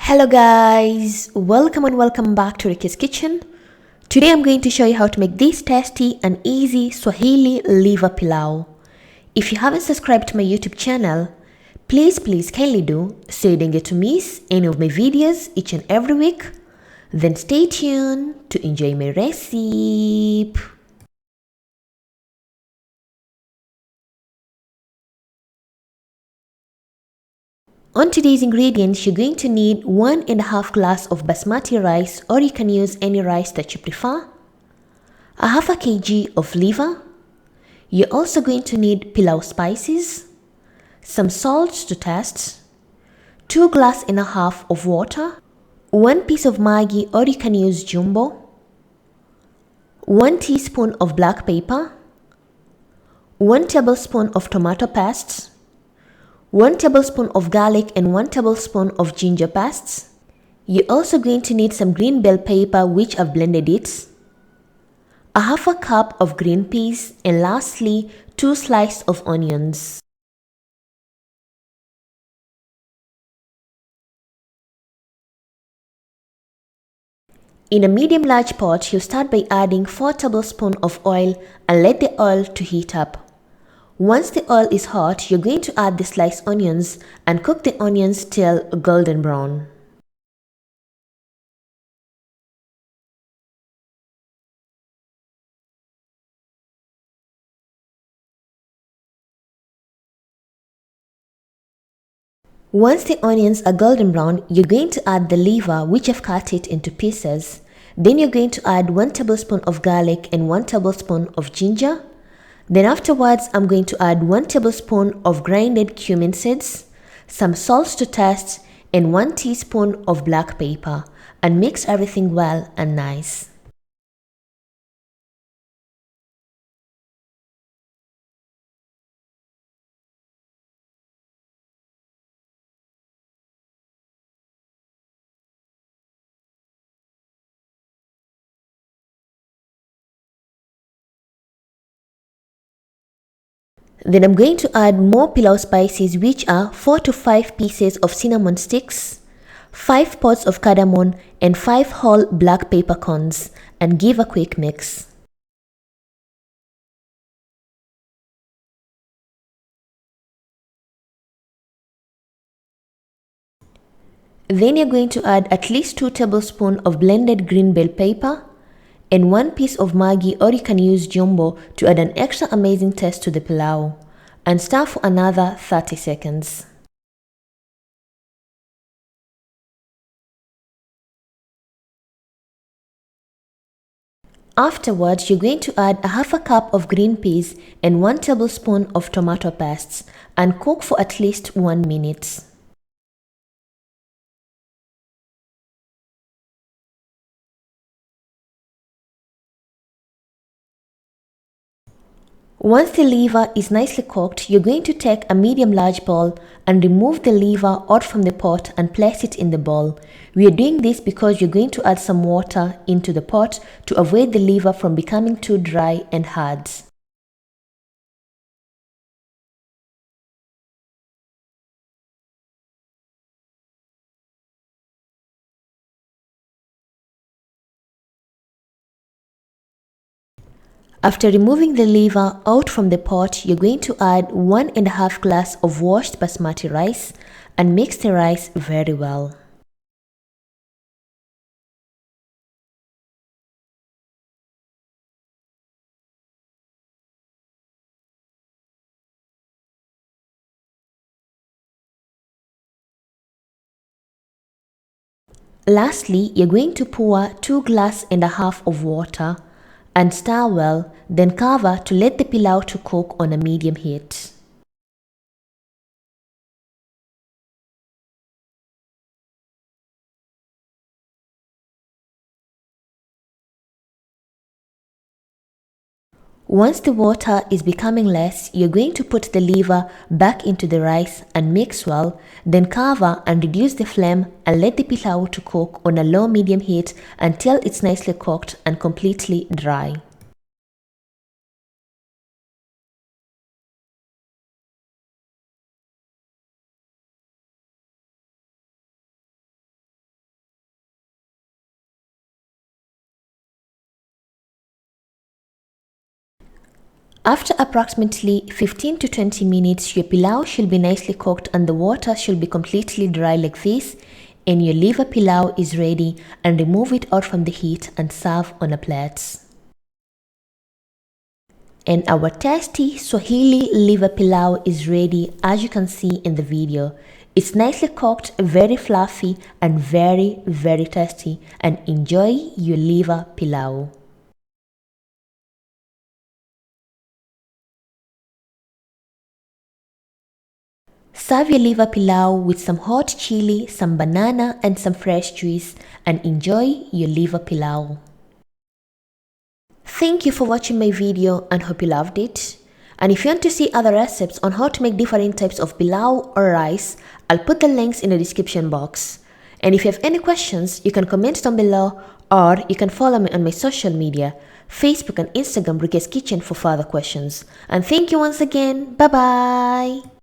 Hello guys, welcome and welcome back to Rukias kitchen. Today I'm going to show you how to make this tasty and easy Swahili liver pilau. If you haven't subscribed to my YouTube channel, please kindly do so you don't get to miss any of my videos each and every week. Then stay tuned to enjoy my recipe. On today's ingredients, you're going to need 1.5 glass of basmati rice, or you can use any rice that you prefer, a half a kg of liver. You're also going to need pilau spices, some salt to taste, 2 glasses and a half of water, 1 piece of magi, or you can use jumbo, 1 teaspoon of black pepper, 1 tablespoon of tomato paste, 1 tablespoon of garlic and 1 tablespoon of ginger paste. You're also going to need some green bell pepper, which I've blended it, a half a cup of green peas, and lastly 2 slices of onions. In a medium-large pot, you start by adding 4 tablespoons of oil and let the oil to heat up. Once the oil is hot, you're going to add the sliced onions and cook the onions till golden brown. Once the onions are golden brown, you're going to add the liver, which I've cut it into pieces. Then you're going to add 1 tablespoon of garlic and 1 tablespoon of ginger. Then afterwards, I'm going to add 1 tablespoon of grinded cumin seeds, some salt to taste, and 1 teaspoon of black pepper, and mix everything well and nice. Then I'm going to add more pilau spices, which are 4 to 5 pieces of cinnamon sticks, 5 pods of cardamom, and 5 whole black peppercorns, and give a quick mix. Then you're going to add at least 2 tablespoons of blended green bell pepper and 1 piece of magi, or you can use jumbo to add an extra amazing taste to the pilau, and stir for another 30 seconds. Afterwards, you're going to add a half a cup of green peas and 1 tablespoon of tomato paste and cook for at least 1 minute. Once the liver is nicely cooked, you're going to take a medium-large bowl and remove the liver out from the pot and place it in the bowl. We are doing this because you're going to add some water into the pot to avoid the liver from becoming too dry and hard. After removing the liver out from the pot, you're going to add 1.5 glass of washed basmati rice and mix the rice very well. Lastly, you're going to pour 2.5 glasses of water and stir well, then cover to let the pilau to cook on a medium heat. Once the water is becoming less, you're going to put the liver back into the rice and mix well, then cover and reduce the flame and let the pilau to cook on a low-medium heat until it's nicely cooked and completely dry. After approximately 15 to 20 minutes, your pilau should be nicely cooked and the water should be completely dry like this, and your liver pilau is ready, and remove it out from the heat and serve on a plate. And our tasty Swahili liver pilau is ready, as you can see in the video. It's nicely cooked, very fluffy and very tasty, and enjoy your liver pilau. Serve your liver pilau with some hot chili, some banana and some fresh juice, and enjoy your liver pilau. Thank you for watching my video and hope you loved it. And if you want to see other recipes on how to make different types of pilau or rice, I'll put the links in the description box. And if you have any questions, you can comment down below, or you can follow me on my social media, Facebook and Instagram Rukias Kitchen, for further questions. And thank you once again. Bye bye.